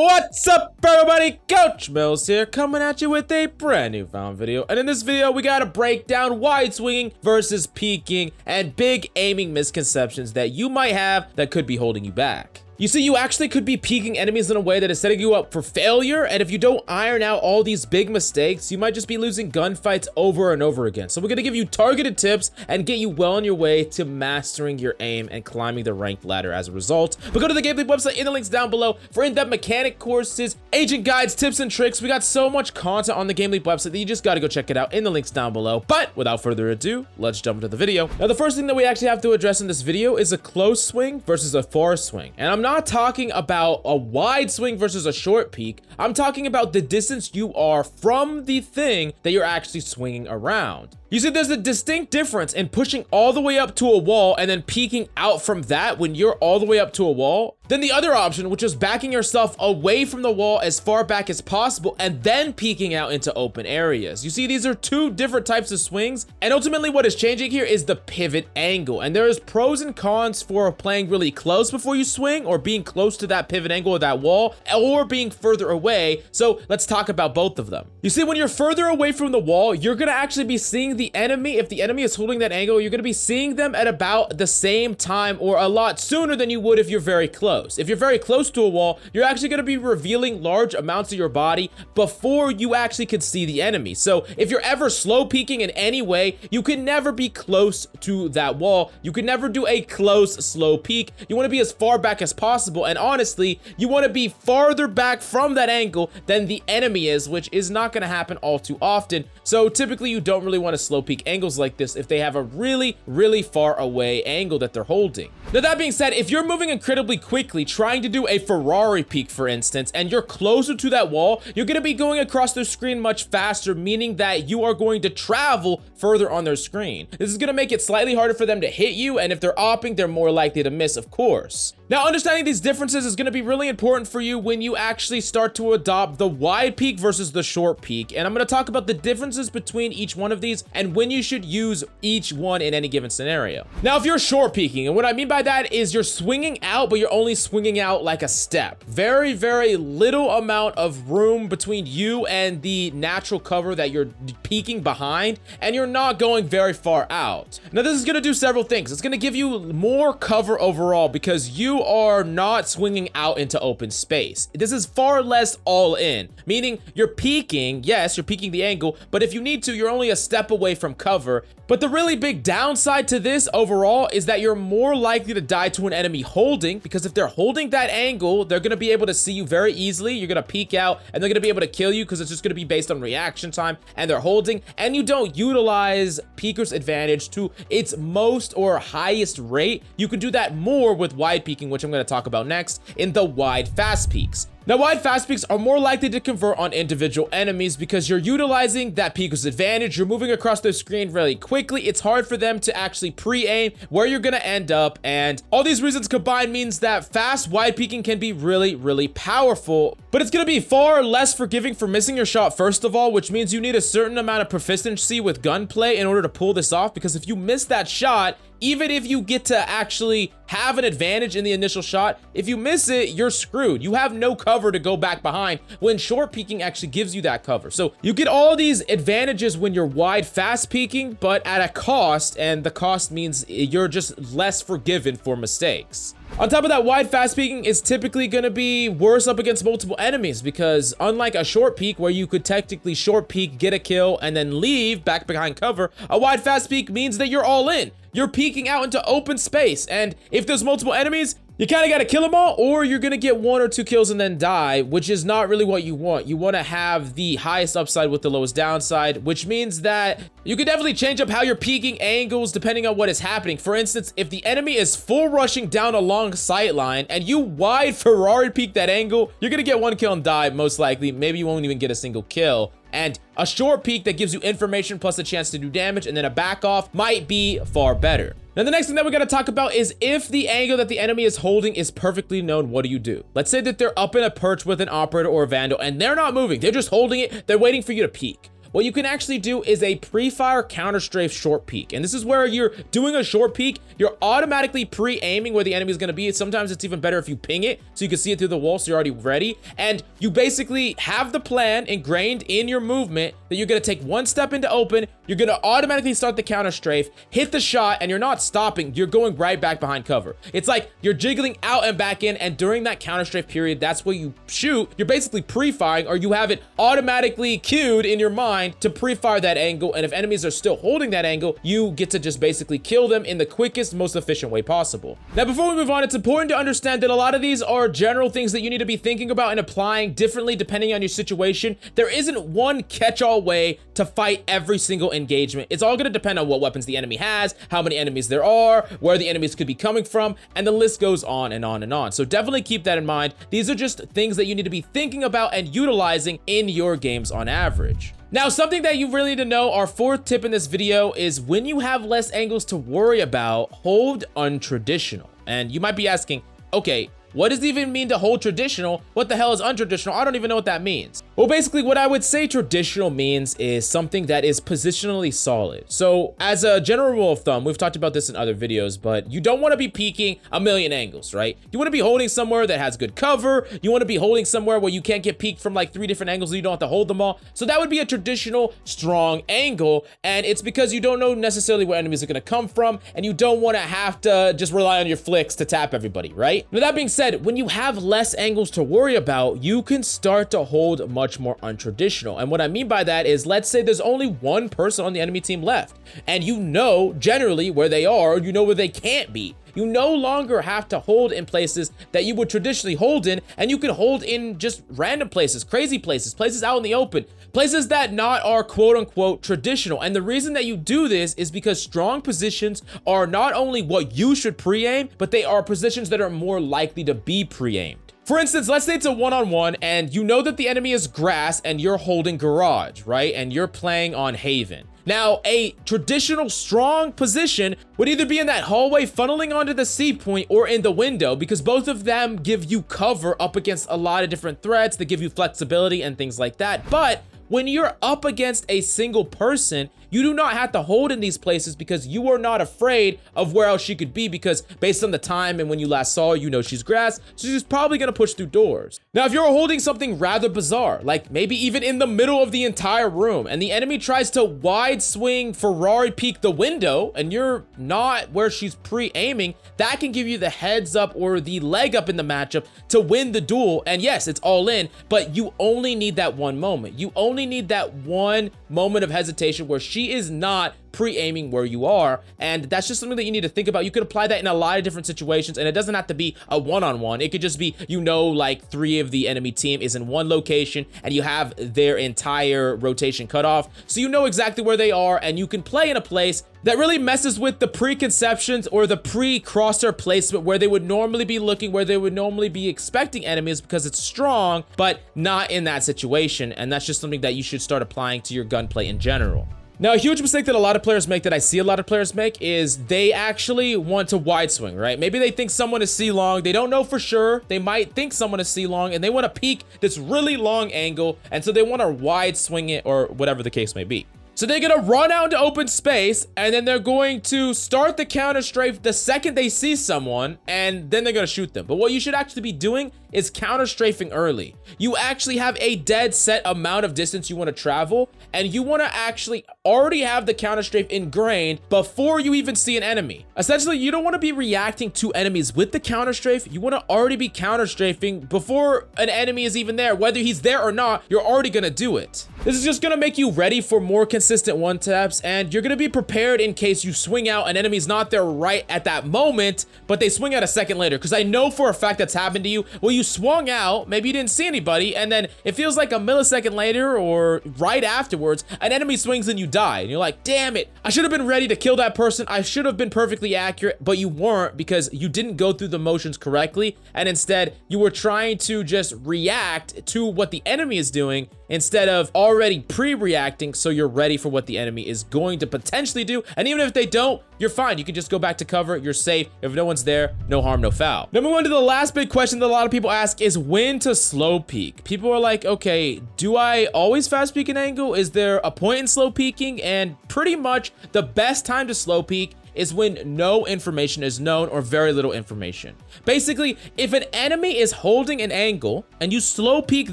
What's up, everybody? Coach Mills here, coming at you with a brand new found video. And in this video, we gotta break down wide swinging versus peeking and big aiming misconceptions that you might have that could be holding you back. You see, you actually could be peeking enemies in a way that is setting you up for failure, and if you don't iron out all these big mistakes, you might just be losing gunfights over and over again. So we're gonna give you targeted tips and get you well on your way to mastering your aim and climbing the ranked ladder as a result. But go to the gameplay website in the links down below for in-depth mechanic courses, agent guides, tips, and tricks. We got so much content on the gameplay website that you just gotta go check it out in the links down below. But without further ado, let's jump into the video. Now, the first thing that we actually have to address in this video is a close swing versus a far swing. And I'm not talking about a wide swing versus a short peek. I'm talking about the distance you are from the thing that you're actually swinging around. You see, there's a distinct difference in pushing all the way up to a wall and then peeking out from that when you're all the way up to a wall, than the other option, which is backing yourself away from the wall as far back as possible and then peeking out into open areas. You see, these are two different types of swings, and ultimately what is changing here is the pivot angle. And there is pros and cons for playing really close before you swing, or being close to that pivot angle or that wall, or being further away. So let's talk about both of them. You see, when you're further away from the wall, you're gonna actually be seeing the enemy. If the enemy is holding that angle, you're gonna be seeing them at about the same time or a lot sooner than you would if you're very close. If you're very close to a wall, you're actually gonna be revealing large amounts of your body before you actually could see the enemy. So if you're ever slow peeking in any way, you can never be close to that wall. You can never do a close, slow peek. You wanna be as far back as possible, and honestly, you wanna be farther back from that angle than the enemy is, which is not gonna happen all too often. So typically, you don't really wanna slow peek angles like this if they have a really, really far away angle that they're holding. Now, that being said, if you're moving incredibly quickly, trying to do a Ferrari peek, for instance, and you're closer to that wall, you're gonna be going across their screen much faster, meaning that you are going to travel further on their screen. This is gonna make it slightly harder for them to hit you, and if they're opping, they're more likely to miss, of course. Now, understanding these differences is gonna be really important for you when you actually start to adopt the wide peek versus the short peek, and I'm gonna talk about the differences between each one of these and when you should use each one in any given scenario. Now, if you're short peeking, and what I mean by that is you're swinging out, but you're only swinging out like a step. Very, very little amount of room between you and the natural cover that you're peeking behind, and you're not going very far out. Now, this is gonna do several things. It's gonna give you more cover overall because you are not swinging out into open space. This is far less all in, meaning you're peeking, yes, you're peeking the angle, but if you need to, you're only a step away from cover. But the really big downside to this overall is that you're more likely to die to an enemy holding, because if they're holding that angle, they're gonna be able to see you very easily. You're gonna peek out and they're gonna be able to kill you because it's just gonna be based on reaction time, and they're holding, and you don't utilize peeker's advantage to its most or highest rate. You can do that more with wide peeking, which I'm gonna talk about next in the wide fast peeks. Now, wide fast peeks are more likely to convert on individual enemies because you're utilizing that peeker's advantage. You're moving across their screen really quickly. It's hard for them to actually pre-aim where you're gonna end up, and all these reasons combined means that fast wide peeking can be really, really powerful, but it's gonna be far less forgiving for missing your shot, first of all, which means you need a certain amount of proficiency with gunplay in order to pull this off, because if you miss that shot, even if you get to actually have an advantage in the initial shot, if you miss it, you're screwed. You have no cover to go back behind when short peeking actually gives you that cover. So you get all these advantages when you're wide fast peeking, but at a cost, and the cost means you're just less forgiven for mistakes. On top of that, wide fast peeking is typically going to be worse up against multiple enemies, because unlike a short peek where you could technically short peek, get a kill, and then leave back behind cover, a wide fast peek means that you're all in. You're peeking out into open space, and if there's multiple enemies, you kind of got to kill them all, or you're going to get 1 or 2 kills and then die, which is not really what you want. You want to have the highest upside with the lowest downside, which means that you can definitely change up how you're peeking angles depending on what is happening. For instance, if the enemy is full rushing down a long sight line and you wide Ferrari peek that angle, you're going to get 1 kill and die, most likely. Maybe you won't even get a single kill. And a short peek that gives you information plus a chance to do damage and then a back off might be far better. Now, the next thing that we're going to talk about is if the angle that the enemy is holding is perfectly known, what do you do? Let's say that they're up in a perch with an operator or a vandal and they're not moving. They're just holding it. They're waiting for you to peek. what you can actually do is a pre-fire counter strafe short peek. And this is where you're doing a short peek, you're automatically pre-aiming where the enemy is going to be. Sometimes it's even better if you ping it so you can see it through the wall, so you're already ready. And you basically have the plan ingrained in your movement that you're going to take one step into open, you're going to automatically start the counter strafe, hit the shot, and you're not stopping, you're going right back behind cover. It's like you're jiggling out and back in, and during that counter strafe period, that's where you shoot. You're basically pre-firing, or you have it automatically queued in your mind to pre-fire that angle, and if enemies are still holding that angle, you get to just basically kill them in the quickest, most efficient way possible. Now, before we move on, it's important to understand that a lot of these are general things that you need to be thinking about and applying differently depending on your situation. There isn't one catch-all way to fight every single engagement. It's all going to depend on what weapons the enemy has, how many enemies there are, where the enemies could be coming from, and the list goes on and on and on. So definitely keep that in mind. These are just things that you need to be thinking about and utilizing in your games on average. Now, something that you really need to know, our fourth tip in this video, is when you have less angles to worry about, hold untraditional. And you might be asking, okay, what does it even mean to hold traditional? What the hell is untraditional? I don't even know what that means. Well, basically what I would say traditional means is something that is positionally solid. So as a general rule of thumb, we've talked about this in other videos, but you don't want to be peeking a million angles, right? You want to be holding somewhere that has good cover. You want to be holding somewhere where you can't get peeked from like 3 different angles, so you don't have to hold them all. So that would be a traditional strong angle. And it's because you don't know necessarily where enemies are going to come from, and you don't want to have to just rely on your flicks to tap everybody, right? Now, that being said, when you have less angles to worry about, you can start to hold much more untraditional. And what I mean by that is, let's say there's only one person on the enemy team left, and you know generally where they are, or you know where they can't be. You no longer have to hold in places that you would traditionally hold in, and you can hold in just random places, crazy places, places out in the open, places that not are quote unquote traditional. And the reason that you do this is because strong positions are not only what you should pre-aim, but they are positions that are more likely to be pre-aimed. For instance, let's say it's a one-on-one and you know that the enemy is grass and you're holding garage, right? And you're playing on Haven. Now, a traditional strong position would either be in that hallway funneling onto the C point or in the window, because both of them give you cover up against a lot of different threats. They give you flexibility and things like that. But when you're up against a single person, you do not have to hold in these places because you are not afraid of where else she could be, because based on the time and when you last saw her, you know she's grass, so she's probably gonna push through doors. Now, if you're holding something rather bizarre, like maybe even in the middle of the entire room, and the enemy tries to wide swing Ferrari peek the window, and you're not where she's pre-aiming, that can give you the heads up or the leg up in the matchup to win the duel. And yes, it's all in, but you only need that one moment. You only need that one moment of hesitation where she is not pre-aiming where you are, and that's just something that you need to think about. You could apply that in a lot of different situations, and it doesn't have to be a one-on-one. It could just be, you know, like 3 of the enemy team is in one location and you have their entire rotation cut off, so you know exactly where they are, and you can play in a place that really messes with the preconceptions or the pre-crosser placement where they would normally be looking, where they would normally be expecting enemies, because it's strong, but not in that situation. And that's just something that you should start applying to your gunplay in general. Now, a huge mistake that a lot of players make, that I see a lot of players make, is they actually want to wide swing, right? Maybe they think someone is C-long. They don't know for sure. They might think someone is C-long, and they want to peek this really long angle, and so they want to wide swing it, or whatever the case may be. So they're gonna run out into open space, and then they're going to start the counter strafe the second they see someone, and then they're gonna shoot them. But what you should actually be doing is counter strafing early. You actually have a dead set amount of distance you want to travel, and you want to actually already have the counter strafe ingrained before you even see an enemy. Essentially, you don't want to be reacting to enemies with the counter strafe. You want to already be counter strafing before an enemy is even there. Whether he's there or not, you're already gonna do it. This is just gonna make you ready for more consistent one taps, and you're gonna be prepared in case you swing out and enemy's not there right at that moment, but they swing out a second later. Because I know for a fact that's happened to you. Well, you swung out, maybe you didn't see anybody, and then it feels like a millisecond later or right afterwards, an enemy swings and you die. And you're like, damn it, I should have been ready to kill that person. I should have been perfectly accurate, but you weren't, because you didn't go through the motions correctly, and instead you were trying to just react to what the enemy is doing instead of already pre-reacting, so you're ready for what the enemy is going to potentially do. And even if they don't, you're fine. You can just go back to cover. You're safe. If no one's there, no harm, no foul. Now, moving on to the last big question that a lot of people ask is when to slow peek. People are like, okay, do I always fast peek an angle? Is there a point in slow peeking? And pretty much the best time to slow peek is when no information is known or very little information. Basically, if an enemy is holding an angle and you slow peek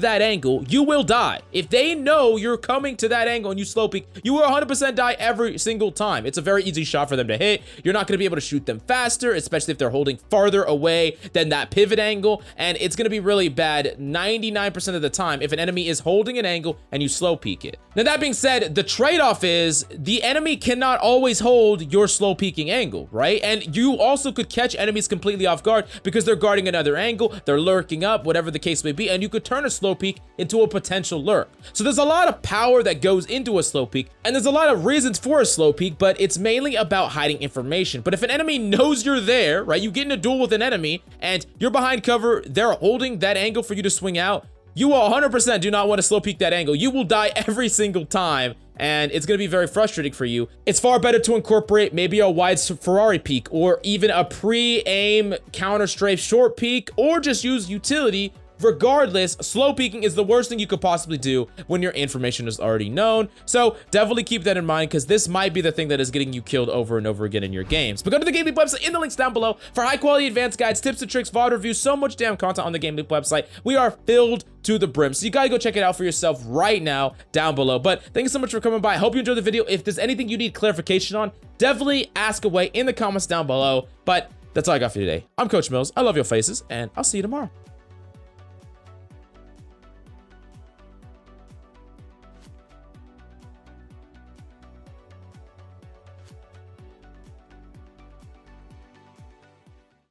that angle, you will die. If they know you're coming to that angle and you slow peek, you will 100% die every single time. It's a very easy shot for them to hit. You're not going to be able to shoot them faster, especially if they're holding farther away than that pivot angle, and it's going to be really bad 99% of the time if an enemy is holding an angle and you slow peek it. Now, that being said, the trade-off is the enemy cannot always hold your slow peek angle, right? And you also could catch enemies completely off guard because they're guarding another angle, they're lurking up, whatever the case may be, and you could turn a slow peek into a potential lurk. So there's a lot of power that goes into a slow peek, and there's a lot of reasons for a slow peek, but it's mainly about hiding information. But if an enemy knows you're there, right, you get in a duel with an enemy and you're behind cover, they're holding that angle for you to swing out, you will 100% do not want to slow peek that angle. You will die every single time, and it's going to be very frustrating for you. It's far better to incorporate maybe a wide Ferrari peek or even a pre-aim counter strafe short peek, or just use utility. Regardless, slow peeking is the worst thing you could possibly do when your information is already known. So definitely keep that in mind, because this might be the thing that is getting you killed over and over again in your games. But go to the Game Leap website in the links down below for high quality advanced guides, tips and tricks, VOD reviews, so much damn content on the Game Leap website. We are filled to the brim. So you gotta go check it out for yourself right now down below. But thank you so much for coming by. I hope you enjoyed the video. If there's anything you need clarification on, definitely ask away in the comments down below. But that's all I got for you today. I'm Coach Mills. I love your faces, and I'll see you tomorrow.